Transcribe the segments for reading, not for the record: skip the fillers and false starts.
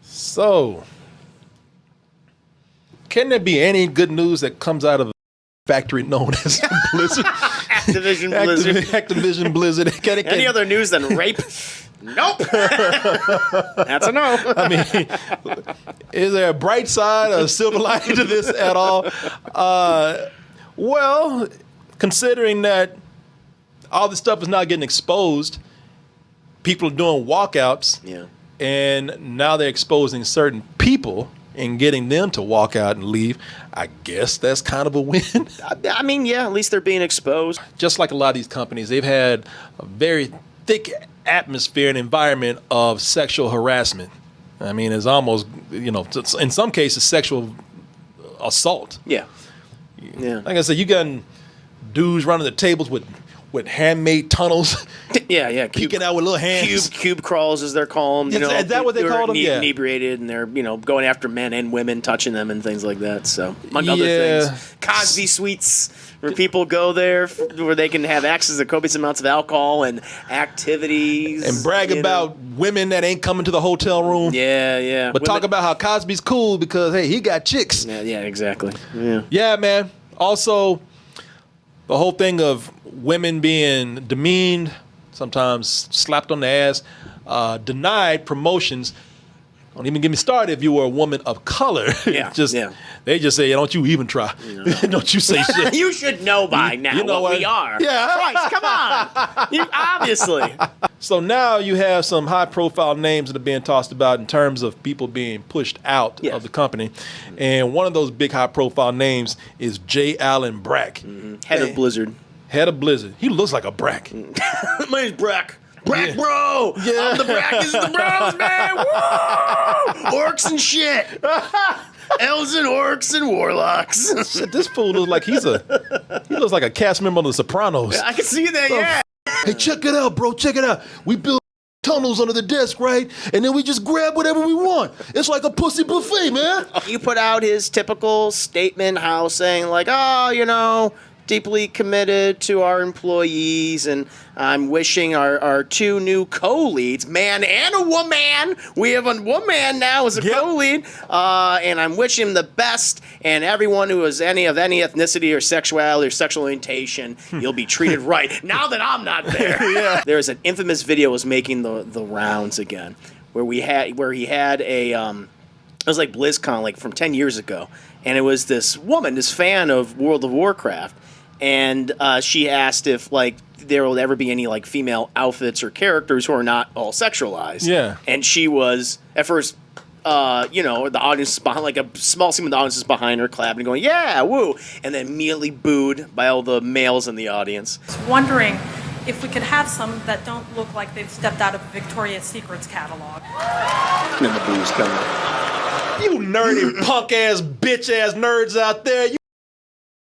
So, can there be any good news that comes out of a factory known as Blizzard? Activision Blizzard. Activision Blizzard. Any other news than rape? Nope. That's a no. I mean, is there a bright side or a silver lining to this at all? Well, considering that all this stuff is not getting exposed, people are doing walkouts. Yeah. And now they're exposing certain people and getting them to walk out and leave. I guess that's kind of a win. I mean, yeah, at least they're being exposed. Just like a lot of these companies, they've had a very thick atmosphere and environment of sexual harassment. I mean, it's almost, you know, in some cases, sexual assault. Yeah. Yeah. Like I said, you got dudes running the tables with handmade tunnels. Yeah. Peeking out with little hands. Cube crawls, as they're called. You know, is that what they call them? Yeah. Inebriated, and they're, you know, going after men and women, touching them and things like that. So, among other things. Cosby suites, where people go there, where they can have access to copious amounts of alcohol and activities. And brag about women that ain't coming to the hotel room. Yeah. But talk about how Cosby's cool because, hey, he got chicks. Yeah, exactly. Yeah. Yeah, man. Also, the whole thing of women being demeaned, sometimes slapped on the ass, denied promotions. Don't even get me started if you were a woman of color. Yeah, They just say, don't you even try. Don't you say shit. You should know by now what we are. Yeah. Christ, come on. You obviously. So now you have some high-profile names that are being tossed about in terms of people being pushed out of the company. And one of those big high-profile names is J. Allen Brack. Head of Blizzard. Head of Blizzard. He looks like a Brack. My name's Brack. Brack, bro! Yeah. I'm the Brack. This is the bros, man! Woo! Orcs and shit! Elves and orcs and warlocks. Shit, this fool looks like he looks like a cast member of The Sopranos. I can see that, yeah. Hey, check it out, bro. Check it out. We build tunnels under the desk, right? And then we just grab whatever we want. It's like a pussy buffet, man. You put out his typical statement, how saying like, oh, you know, deeply committed to our employees, and I'm wishing our two new co-leads, man and a woman. We have a woman now as a co-lead, and I'm wishing him the best. And everyone who is of any ethnicity or sexuality or sexual orientation, you'll be treated right. Now that I'm not there, there's an infamous video was making the rounds again, where he had a it was like BlizzCon, like from 10 years ago, and it was this woman, this fan of World of Warcraft. And she asked if, like, there will ever be any, like, female outfits or characters who are not all sexualized. Yeah. And she was, at first, you know, the audience is behind, like, a small segment of the audience is behind her, clapping and going, yeah, woo. And then immediately booed by all the males in the audience. Wondering if we could have some that don't look like they've stepped out of a Victoria's Secrets catalog. And then the booze coming. You nerdy, punk-ass, bitch-ass nerds out there.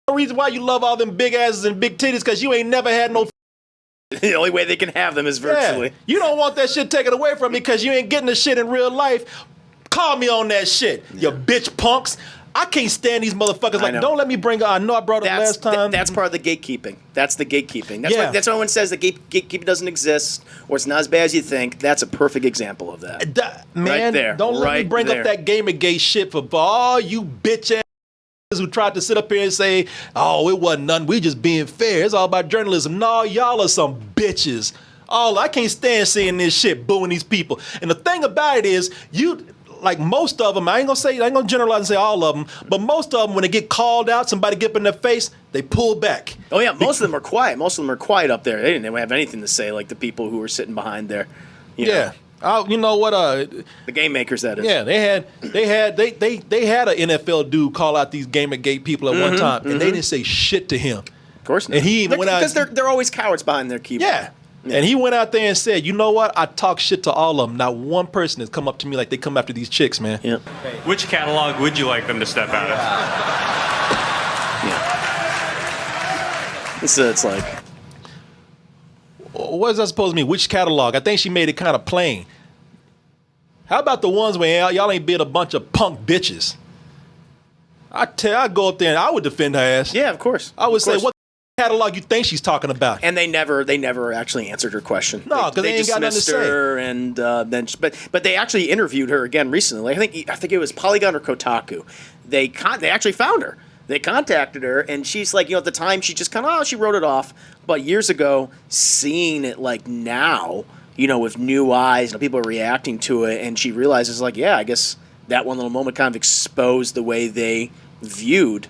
The reason why you love all them big asses and big titties because you ain't never had no. The only way they can have them is virtually. Yeah. You don't want that shit taken away from me because you ain't getting the shit in real life. Call me on that shit, you bitch punks. I can't stand these motherfuckers. Like, don't let me bring. I know I brought it last time. That's part of the gatekeeping. That's the gatekeeping. That's why when one says the gatekeeping doesn't exist or it's not as bad as you think. That's a perfect example of that. Man, right there. Don't let me bring up that Gamergate shit for all you bitch ass who tried to sit up here and say, oh, it wasn't nothing. We just being fair. It's all about journalism. No, y'all are some bitches. I can't stand seeing this shit, booing these people. And the thing about it is, like most of them, I ain't gonna generalize and say all of them, but most of them, when they get called out, somebody get up in their face, they pull back. Oh yeah, most of them are quiet. Most of them are quiet up there. They didn't have anything to say, like the people who were sitting behind there. You know. You know what? The game makers, that is. Yeah, they had an NFL dude call out these Gamergate people at one time, and they didn't say shit to him. Of course not. And he even went out because they're always cowards behind their keyboard. Yeah. And he went out there and said, you know what? I talk shit to all of them. Not one person has come up to me like they come after these chicks, man. Yeah. Which catalog would you like them to step out of? Yeah. So it's like, what is that supposed to mean? Which catalog? I think she made it kind of plain. How about the ones where y'all ain't been a bunch of punk bitches? I'd go up there and I would defend her ass. yeah, of course. I would say, what catalog you think she's talking about? And they never actually answered her question. No, 'cause they ain't got nothing to dismissed say. her, and but they actually interviewed her again recently. I think it was Polygon or Kotaku. They actually found her. They contacted her, and she's like, at the time she just kind of she wrote it off. But years ago, seeing it like now, with new eyes, and people are reacting to it, and she realizes like, yeah, I guess that one little moment kind of exposed the way they viewed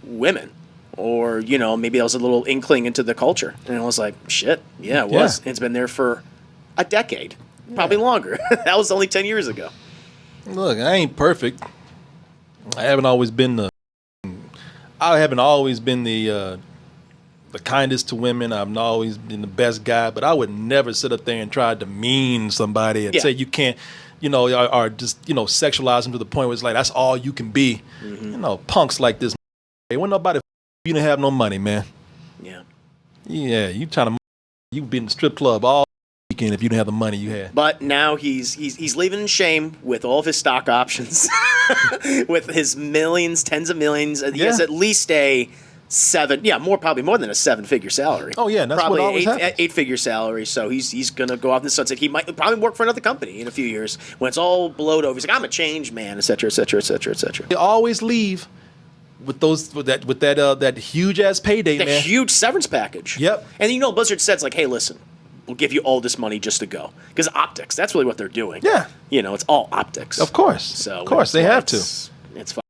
women. Or, maybe that was a little inkling into the culture. And I was like, shit, yeah, it was. Yeah. It's been there for a decade, probably longer. That was only 10 years ago. Look, I ain't perfect. I haven't always been the kindest to women. I've not always been the best guy, but I would never sit up there and try to demean somebody and say you can't, or just, sexualize them to the point where it's like, that's all you can be. Punks like this. Hey, when nobody you didn't have no money, man. Yeah. Yeah, you be in the strip club all weekend if you didn't have the money you had. But now he's leaving in shame with all of his stock options, with his millions, tens of millions. He has at least probably more than a 7-figure salary. Oh yeah, that's probably what always happens. 8-figure salary. So he's gonna go off in the sunset. He might probably work for another company in a few years when it's all blowed over. He's like, I'm a changed man, et cetera, et cetera, et cetera, et cetera. They always leave with that huge ass payday, The man. huge severance package. Yep. And Blizzard said, it's like, hey, listen, we'll give you all this money just to go. Because optics, that's really what they're doing. Yeah. It's all optics. Of course. So of course, they have to. It's fine.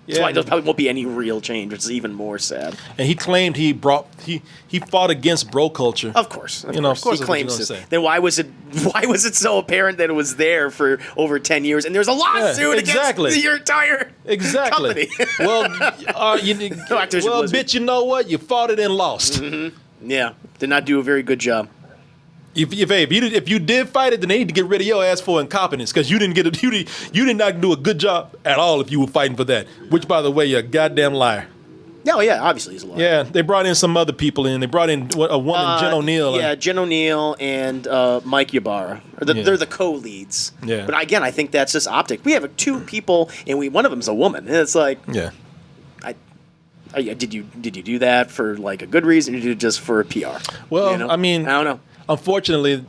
Yeah, That's why there probably won't be any real change, which is even more sad. and he claimed he fought against bro culture. Of course. Of course he that's what you're claims gonna it. say. Then why was it so apparent that it was there for over 10 years and there's a lawsuit against your entire company? Well, Activision well, Blizzard. bitch, you know what? You fought it and lost. Yeah. Did not do a very good job. If you did fight it, then they need to get rid of your ass for incompetence because you did not do a good job at all if you were fighting for that. Which, by the way, you're a goddamn liar. No, yeah, obviously he's a liar. Yeah, they brought in some other people in. They brought in a woman, Jen O'Neill. Yeah, Jen O'Neill and Mike Ybarra. They're the co-leads. Yeah. But again, I think that's just optic. We have 2 people, and one of them's a woman. And it's like, Yeah. did you do that for like a good reason, or did you do it just for a PR? Well, I mean, I don't know. Unfortunately,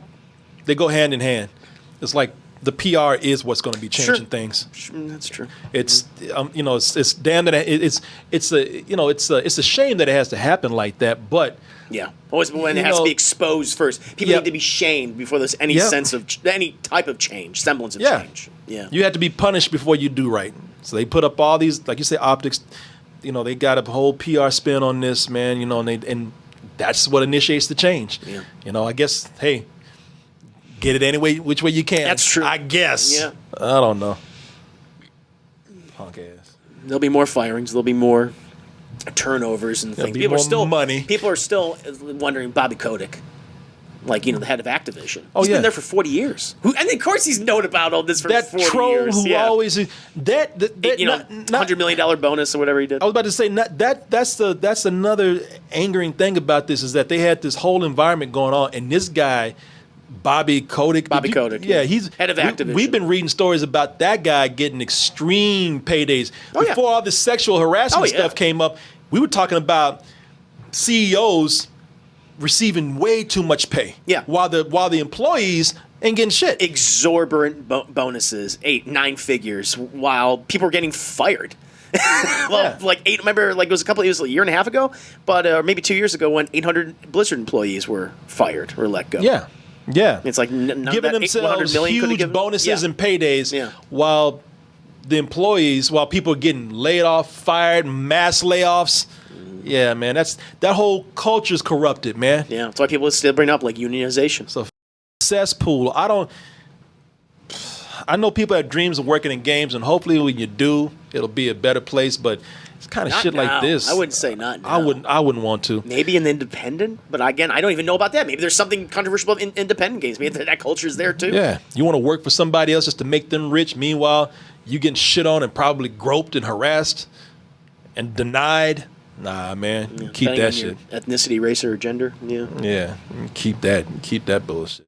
they go hand in hand. It's like the PR is what's going to be changing Sure. things. That's true. It's it's damn that it's a shame that it has to happen like that. But Yeah, always when it has to be exposed first. People need to be shamed before there's any sense of any type of change, semblance of change. Yeah, you have to be punished before you do right. So they put up all these, like you say, optics. They got a whole PR spin on this, man. And that's what initiates the change. Yeah. I guess, hey, get it any way, which way you can. That's true. I guess. Yeah. I don't know. Punk ass. There'll be more firings. There'll be more turnovers and There'll things. be more money. People are still wondering Bobby Kotick, like the head of Activision. Oh, He's yeah. been there for 40 years. And of course he's known about all this for That 40 troll years. who always that $100 million bonus or whatever he did. I was about to say that's another angering thing about this is that they had this whole environment going on, and this guy, Bobby Kotick. Yeah, he's head of Activision. We've been reading stories about that guy getting extreme paydays before all this sexual harassment stuff came up. We were talking about CEOs receiving way too much pay. Yeah. While the employees ain't getting shit. Exorbitant bonuses, 8-9 figures, while people were getting fired. Like 8. Remember, like it was it was a year and a half ago, but maybe 2 years ago when 800 Blizzard employees were fired or let go. Yeah. Yeah. It's like giving themselves huge bonuses and paydays while people are getting laid off, fired, mass layoffs. Yeah, man, that whole culture's corrupted, man. Yeah, that's why people still bring up like unionization. So cesspool. I know people have dreams of working in games, and hopefully when you do, it'll be a better place. But it's kind of shit now. like this. I wouldn't say not now. I wouldn't want to. Maybe an independent, but again, I don't even know about that. Maybe there's something controversial about independent games. Maybe that culture is there too. Yeah, you want to work for somebody else just to make them rich. Meanwhile, you getting shit on and probably groped and harassed and denied. Nah, man, keep that shit. Ethnicity, race, or gender. Yeah. Yeah, keep that bullshit.